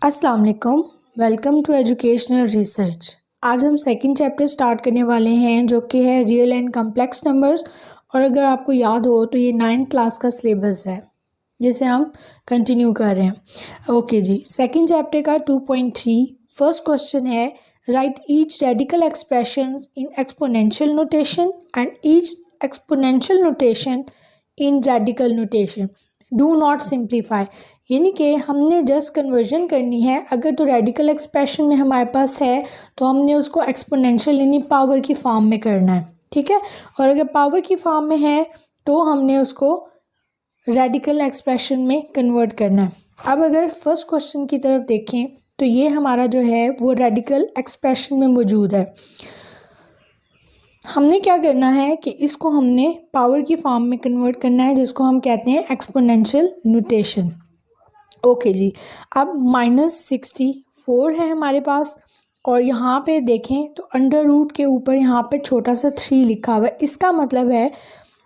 अस्सलाम वालेकुम। Welcome to educational research. आज हम सेकंड चैप्टर स्टार्ट करने वाले हैं जो कि है रियल एंड कम्प्लेक्स नंबर्स। और अगर आपको याद हो तो ये 9th क्लास का सिलेबस है जिसे हम कंटिन्यू कर रहे हैं। ओके जी, सेकंड चैप्टर का 2.3 फर्स्ट क्वेश्चन है right each radical expressions in exponential notation and each exponential notation in radical notation. Do not simplify, यानी कि हमने जस्ट कन्वर्जन करनी है। अगर तो रेडिकल एक्सप्रेशन में हमारे पास है तो हमने उसको एक्सपोनेंशियल यानी पावर की फॉर्म में करना है, ठीक है। और अगर पावर की फॉर्म में है तो हमने उसको रेडिकल एक्सप्रेशन में कन्वर्ट करना है। अब अगर फर्स्ट क्वेश्चन की तरफ देखें तो ये हमारा जो है वो रेडिकल एक्सप्रेशन में मौजूद है। हमने क्या करना है कि इसको हमने पावर की फॉर्म में कन्वर्ट करना है जिसको हम कहते हैं एक्सपोनेंशियल नोटेशन। ओके जी, अब -64 है हमारे पास और यहाँ पे देखें तो अंडर रूट के ऊपर यहाँ पे छोटा सा 3 लिखा हुआ है। इसका मतलब है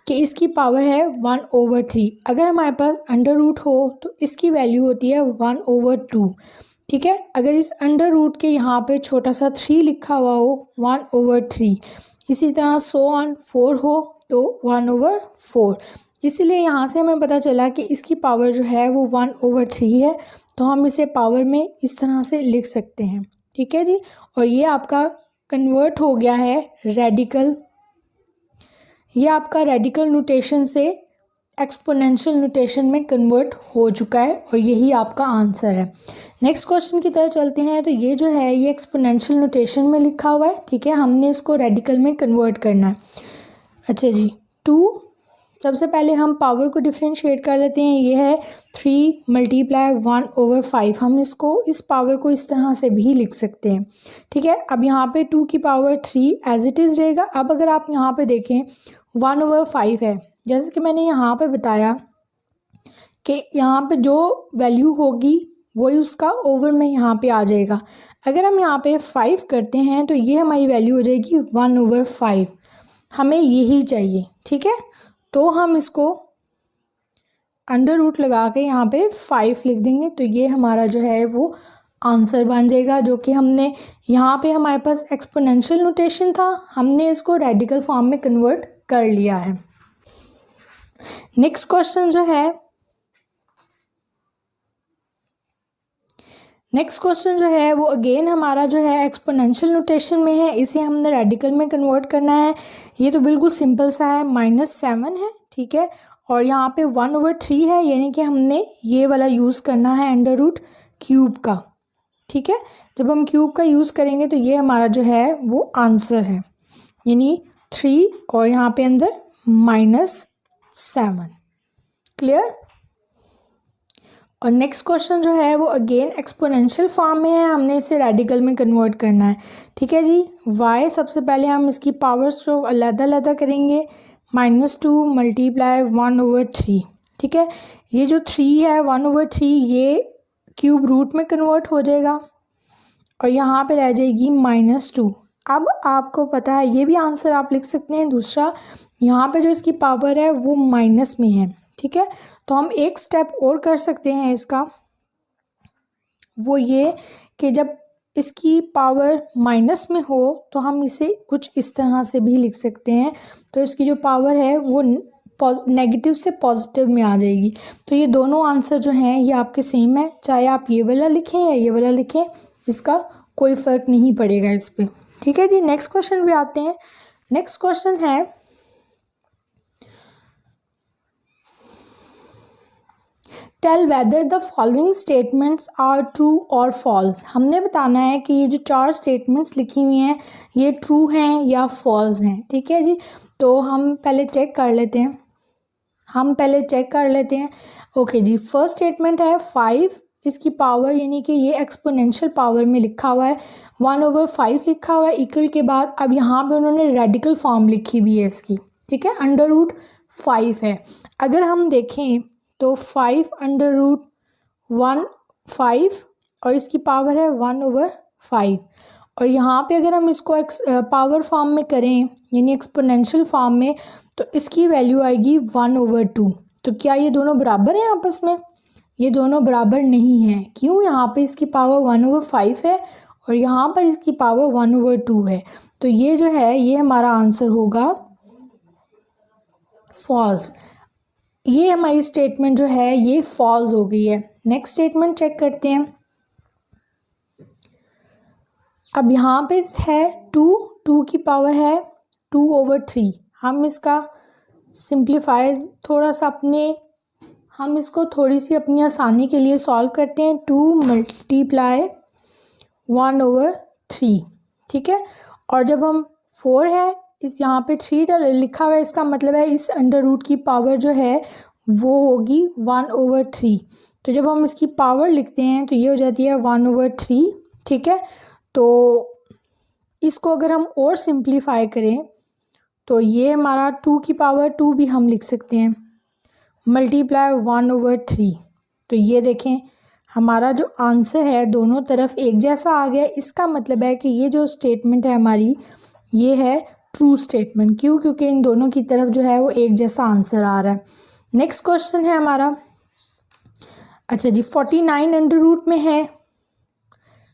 कि इसकी पावर है 1/3। अगर हमारे पास अंडर रूट हो तो इसकी वैल्यू होती है 1/2, ठीक है। अगर इस अंडर रूट के यहाँ पे छोटा सा 3 लिखा हुआ हो 1/3, इसी तरह 4 हो तो 1/4। इसलिए यहाँ से हमें पता चला कि इसकी पावर जो है वो 1/3 है, तो हम इसे पावर में इस तरह से लिख सकते हैं, ठीक है जी। और ये आपका कन्वर्ट हो गया है रेडिकल, ये आपका रेडिकल नोटेशन से एक्सपोनेंशियल नोटेशन में कन्वर्ट हो चुका है और यही आपका आंसर है। नेक्स्ट क्वेश्चन की तरफ चलते हैं। तो ये जो है ये एक्सपोनेंशियल नोटेशन में लिखा हुआ है, ठीक है। हमने इसको रेडिकल में कन्वर्ट करना है। अच्छा जी, 2 सबसे पहले हम पावर को डिफ्रेंशिएट कर लेते हैं। ये है 3 × 1/5। हम इसको इस पावर को इस तरह से भी लिख सकते हैं, ठीक है। अब यहाँ पे 2 की पावर 3 एज इट इज़ रहेगा। अब अगर आप यहाँ पे देखें 1/5 है, जैसे कि मैंने यहाँ पे बताया कि यहाँ पे जो वैल्यू होगी वही उसका ओवर में यहाँ पे आ जाएगा। अगर हम यहाँ पे 5 करते हैं तो ये हमारी वैल्यू हो जाएगी 1/5। हमें यही चाहिए, ठीक है। तो हम इसको अंडर रूट लगा के यहाँ पे 5 लिख देंगे तो ये हमारा जो है वो आंसर बन जाएगा, जो कि हमने यहाँ पे हमारे पास एक्सपोनेंशियल नोटेशन था, हमने इसको रेडिकल फॉर्म में कन्वर्ट कर लिया है। नेक्स्ट क्वेश्चन जो है वो अगेन हमारा जो है एक्सपोनेंशियल नोटेशन में है, इसे हमने रेडिकल में कन्वर्ट करना है। ये तो बिल्कुल सिंपल सा है, -7 है, ठीक है। और यहाँ पे 1/3 है, यानी कि हमने ये वाला यूज़ करना है अंडर रूट क्यूब का, ठीक है। जब हम क्यूब का यूज़ करेंगे तो ये हमारा जो है वो आंसर है, यानी 3 और यहाँ पे अंदर -7। क्लियर। और नेक्स्ट क्वेश्चन जो है वो अगेन एक्सपोनेंशियल फॉर्म में है, हमने इसे रेडिकल में कन्वर्ट करना है, ठीक है जी। y सबसे पहले हम इसकी पावर्स को अलग-अलग करेंगे, -2 × 1/3, ठीक है। ये जो 3 है 1/3 ये क्यूब रूट में कन्वर्ट हो जाएगा और यहाँ पे रह जाएगी -2। अब आपको पता है ये भी आंसर आप लिख सकते हैं। दूसरा, यहाँ पे जो इसकी पावर है वो माइनस में है, ठीक है। तो हम एक स्टेप और कर सकते हैं इसका, वो ये कि जब इसकी पावर माइनस में हो तो हम इसे कुछ इस तरह से भी लिख सकते हैं। तो इसकी जो पावर है वो नेगेटिव से पॉजिटिव में आ जाएगी। तो ये दोनों आंसर जो हैं ये आपके सेम है, चाहे आप ये वाला लिखें या ये वाला लिखें, इसका कोई फ़र्क नहीं पड़ेगा इस पर, ठीक है जी। नेक्स्ट क्वेश्चन पे आते हैं। नेक्स्ट क्वेश्चन है tell whether the following statements are true और फॉल्स। हमने बताना है कि ये जो 4 स्टेटमेंट्स लिखी हुई हैं ये ट्रू हैं या फॉल्स हैं, ठीक है जी। तो हम पहले चेक कर लेते हैं। ओके जी, फर्स्ट स्टेटमेंट है 5, इसकी पावर यानी कि ये एक्सपोनेंशियल पावर में लिखा हुआ है, 1/5 लिखा हुआ है इक्वल के बाद। अब यहाँ पे उन्होंने रेडिकल फॉर्म लिखी हुई है इसकी, ठीक है। अंडर रूट 5 है। अगर हम देखें तो 5/1/5 और इसकी पावर है 1/5। और यहाँ पे अगर हम इसको पावर फॉर्म में करें यानी एक्सपोनेंशियल फॉर्म में तो इसकी वैल्यू आएगी 1/2। तो क्या ये दोनों बराबर हैं आपस में? ये दोनों बराबर नहीं हैं। क्यों? यहाँ पे इसकी पावर 1/5 है और यहाँ पर इसकी पावर 1/2 है। तो ये जो है ये हमारा आंसर होगा फॉल्स। ये हमारी स्टेटमेंट जो है ये फॉल्स हो गई है। नेक्स्ट स्टेटमेंट चेक करते हैं। अब यहाँ पे है 2 की पावर है 2/3। हम इसका सिंप्लीफाई थोड़ा सा हम इसको थोड़ी सी अपनी आसानी के लिए सॉल्व करते हैं। 2 × 1/3, ठीक है। और जब हम 4 है इस यहाँ पे 3 लिखा हुआ है, इसका मतलब है इस अंडर रूट की पावर जो है वो होगी 1/3। तो जब हम इसकी पावर लिखते हैं तो ये हो जाती है 1/3, ठीक है। तो इसको अगर हम और सिंप्लीफाई करें तो ये हमारा 2 की पावर 2 भी हम लिख सकते हैं मल्टीप्लाई 1/3। तो ये देखें हमारा जो आंसर है दोनों तरफ एक जैसा आ गया। इसका मतलब है कि ये जो स्टेटमेंट है हमारी ये है ट्रू स्टेटमेंट। क्यों? क्योंकि इन दोनों की तरफ जो है वो एक जैसा आंसर आ रहा है। नेक्स्ट क्वेश्चन है हमारा, अच्छा जी, 49 अंडर रूट में है,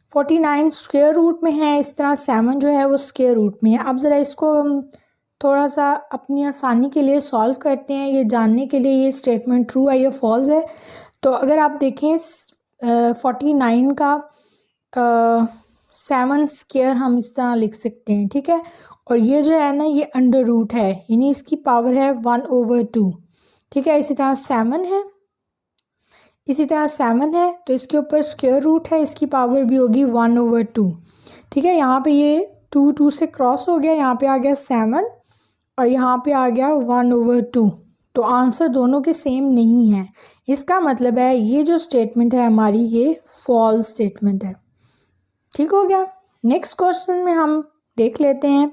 49 स्क्वायर रूट में है, इस तरह 7 जो है वो स्क्वायर रूट में है। अब ज़रा इसको हम थोड़ा सा अपनी आसानी के लिए सॉल्व करते हैं ये जानने के लिए ये स्टेटमेंट ट्रू है या फॉल्स है। तो अगर आप देखें 49 का 7 स्क्वायर हम इस तरह लिख सकते हैं, ठीक है। और ये जो है ना ये अंडर रूट है, यानी इसकी पावर है 1/2, ठीक है। इसी तरह 7 है, इसी तरह 7 है तो इसके ऊपर स्क्वायर रूट है, इसकी पावर भी होगी 1/2, ठीक है। यहाँ पे ये 2 से क्रॉस हो गया, यहाँ पे आ गया 7 और यहाँ पे आ गया 1/2। तो आंसर दोनों के सेम नहीं है। इसका मतलब है ये जो स्टेटमेंट है हमारी ये फॉल्स स्टेटमेंट है, ठीक हो गया। नेक्स्ट क्वेश्चन में हम देख लेते हैं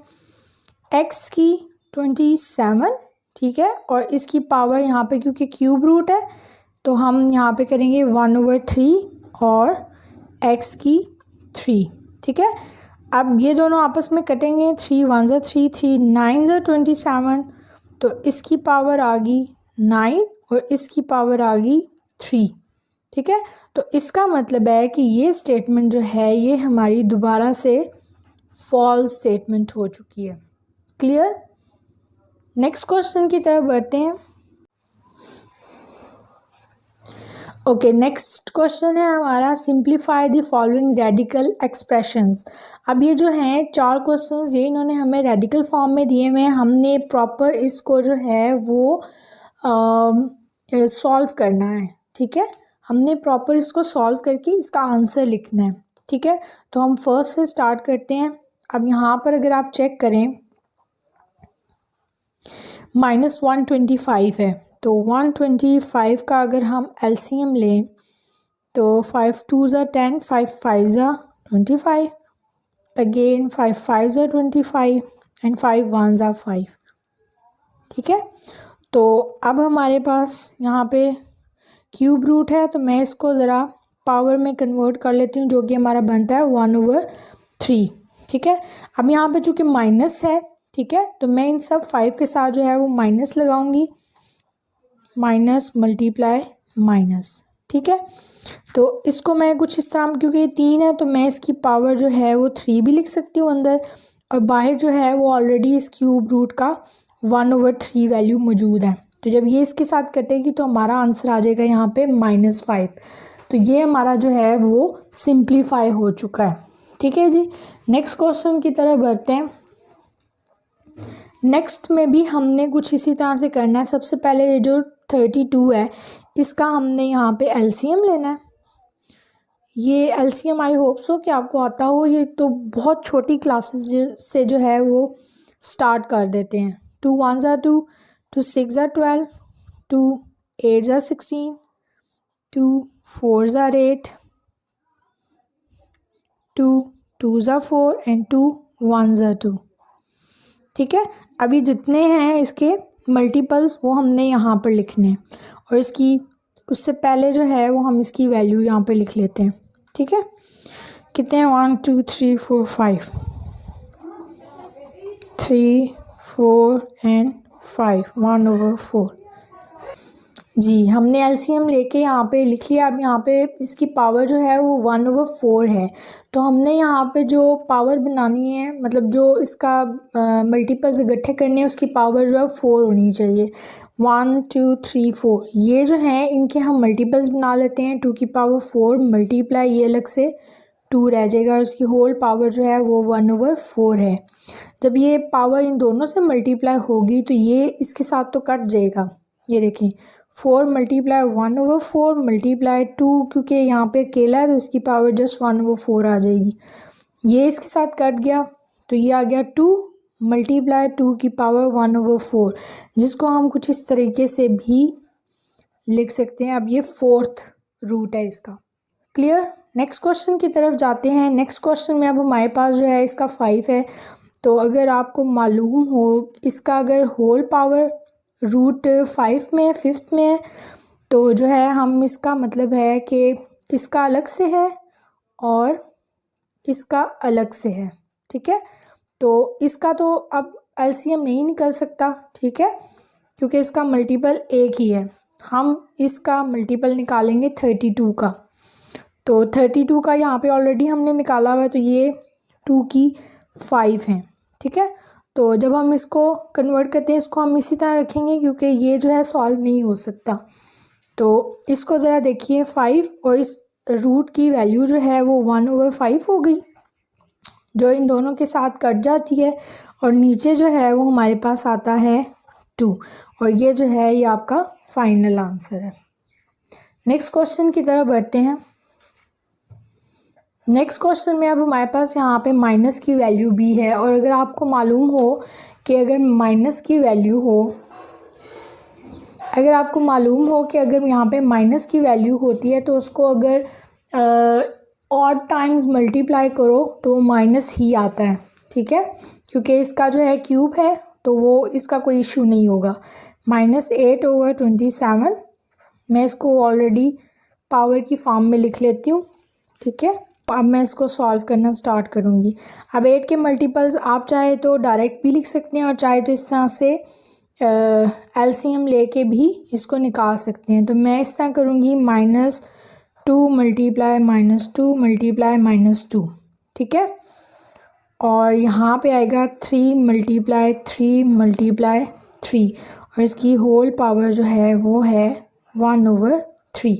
x की 27, ठीक है। और इसकी पावर यहाँ पे क्योंकि क्यूब रूट है तो हम यहाँ पे करेंगे 1/3 और x की 3, ठीक है। अब ये दोनों आपस में कटेंगे, 3 × 1 = 3, 3 × 9 = 27। तो इसकी पावर आ गई 9 और इसकी पावर आ गई 3, ठीक है। तो इसका मतलब है कि ये स्टेटमेंट जो है ये हमारी दोबारा से फॉल्स स्टेटमेंट हो चुकी है। क्लियर? नेक्स्ट क्वेश्चन की तरफ बढ़ते हैं। ओके, नेक्स्ट क्वेश्चन है हमारा simplify the following radical expressions. अब ये जो हैं 4 क्वेश्चंस ये इन्होंने हमें रेडिकल फॉर्म में दिए हुए हैं। हमने प्रॉपर इसको जो है वो सॉल्व करना है, ठीक है। हमने प्रॉपर इसको सॉल्व करके इसका आंसर लिखना है, ठीक है। तो हम फर्स्ट से स्टार्ट करते हैं। अब यहाँ पर अगर आप चेक करें -125 है तो 125 का अगर हम एलसीएम लें तो 5 × 2 = 10, 5 × 5 = 25, अगेन 5 × 5 = 25 एंड 5 × 1 = 5, ठीक है। तो अब हमारे पास यहाँ पे क्यूब रूट है तो मैं इसको ज़रा पावर में कन्वर्ट कर लेती हूँ जो कि हमारा बनता है 1/3, ठीक है। अब यहाँ पे चूँकि माइनस है, ठीक है, तो मैं इन सब 5 के साथ जो है वो माइनस लगाऊंगी, माइनस मल्टीप्लाई माइनस, ठीक है। तो इसको मैं कुछ इस तरह, क्योंकि ये 3 है तो मैं इसकी पावर जो है वो 3 भी लिख सकती हूँ अंदर, और बाहर जो है वो ऑलरेडी इस क्यूब रूट का 1/3 वैल्यू मौजूद है। तो जब ये इसके साथ कटेगी तो हमारा आंसर आ जाएगा यहाँ पे -5। तो ये हमारा जो है वो सिंप्लीफाई हो चुका है, ठीक है जी। नेक्स्ट क्वेश्चन की तरफ बढ़ते हैं। नेक्स्ट में भी हमने कुछ इसी तरह से करना है। सबसे पहले ये जो 32 है इसका हमने यहाँ पे एलसीएम लेना है। ये एलसीएम आई होप सो कि आपको आता हो, ये तो बहुत छोटी क्लासेस से जो है वो स्टार्ट कर देते हैं। 2 × 1 = 2, 2 × 6 = 12, 2 × 8 = 16, 2 × 4 = 8, 2 × 2 = 4 एंड 2 × 1 = 2, ठीक है। अभी जितने हैं इसके मल्टीपल्स वो हमने यहाँ पर लिखने हैं, और इसकी उससे पहले जो है वो हम इसकी वैल्यू यहाँ पे लिख लेते हैं, ठीक है। कितने हैं? 1 2 3 4 5, 3 4 एंड 5, 1/4। जी, हमने एलसीएम लेके यहाँ पे लिख लिया। अब यहाँ पे इसकी पावर जो है वो 1/4 है। तो हमने यहाँ पे जो पावर बनानी है, मतलब जो इसका मल्टीपल्स इकट्ठे करने हैं, उसकी पावर जो है 4 होनी चाहिए। 1 2 3 4 ये जो हैं इनके हम मल्टीपल्स बना लेते हैं। 2 की पावर 4 मल्टीप्लाई ये अलग से 2 रह जाएगा और उसकी होल पावर जो है वो 1/4 है। जब ये पावर इन दोनों से मल्टीप्लाई होगी तो ये इसके साथ तो कट जाएगा। ये देखें 4 मल्टीप्लाई 1/4 मल्टीप्लाई 2, क्योंकि यहाँ पे अकेला है तो इसकी पावर जस्ट 1/4 आ जाएगी। ये इसके साथ कट गया तो ये आ गया 2 मल्टीप्लाई 2 की पावर 1/4, जिसको हम कुछ इस तरीके से भी लिख सकते हैं। अब ये 4th रूट है इसका। क्लियर। नेक्स्ट क्वेश्चन की तरफ जाते हैं। नेक्स्ट क्वेश्चन में अब हमारे पास जो है इसका 5 है। तो अगर आपको मालूम हो इसका अगर होल पावर रूट 5 में 5th में है, तो जो है हम इसका मतलब है कि इसका अलग से है और इसका अलग से है। ठीक है, तो इसका तो अब एलसीएम नहीं निकल सकता, ठीक है, क्योंकि इसका मल्टीपल एक ही है। हम इसका मल्टीपल निकालेंगे 32 का। तो 32 का यहाँ पे ऑलरेडी हमने निकाला हुआ है, तो ये 2 की 5 है। ठीक है, तो जब हम इसको कन्वर्ट करते हैं इसको हम इसी तरह रखेंगे, क्योंकि ये जो है सॉल्व नहीं हो सकता। तो इसको ज़रा देखिए 5 और इस रूट की वैल्यू जो है वो 1/5 हो गई, जो इन दोनों के साथ कट जाती है, और नीचे जो है वो हमारे पास आता है 2, और ये जो है ये आपका फाइनल आंसर है। नेक्स्ट क्वेश्चन की तरफ बढ़ते हैं। नेक्स्ट क्वेश्चन में अब हमारे पास यहाँ पे माइनस की वैल्यू भी है, और अगर आपको मालूम हो कि अगर माइनस की वैल्यू हो, अगर आपको मालूम हो कि अगर यहाँ पे माइनस की वैल्यू होती है तो उसको अगर ऑड टाइम्स मल्टीप्लाई करो तो माइनस ही आता है। ठीक है, क्योंकि इसका जो है क्यूब है तो वो इसका कोई इशू नहीं होगा। -8/27 मैं इसको ऑलरेडी पावर की फॉर्म में लिख लेती हूँ। ठीक है, अब मैं इसको सॉल्व करना स्टार्ट करूँगी। अब 8 के मल्टीपल्स आप चाहे तो डायरेक्ट भी लिख सकते हैं, और चाहे तो इस तरह से एलसीएम लेके भी इसको निकाल सकते हैं। तो मैं इस तरह करूँगी -2 मल्टीप्लाई -2 मल्टीप्लाई -2। ठीक है, और यहाँ पे आएगा 3 मल्टीप्लाई 3 मल्टीप्लाई 3, और इसकी होल पावर जो है वो है 1/3।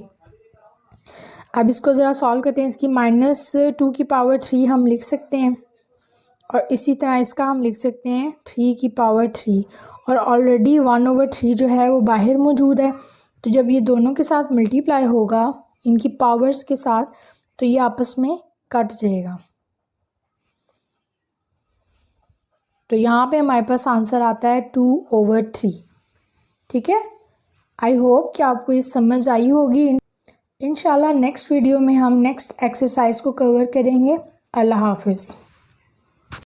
अब इसको ज़रा सॉल्व करते हैं। इसकी -2 की पावर 3 हम लिख सकते हैं, और इसी तरह इसका हम लिख सकते हैं 3 की पावर 3, और ऑलरेडी 1/3 जो है वो बाहर मौजूद है। तो जब ये दोनों के साथ मल्टीप्लाई होगा इनकी पावर्स के साथ, तो ये आपस में कट जाएगा। तो यहाँ पे हमारे पास आंसर आता है 2/3। ठीक है, आई होप कि आपको ये समझ आई होगी। इंशाल्लाह नेक्स्ट वीडियो में हम नेक्स्ट एक्सरसाइज को कवर करेंगे। अल्लाह हाफिज़।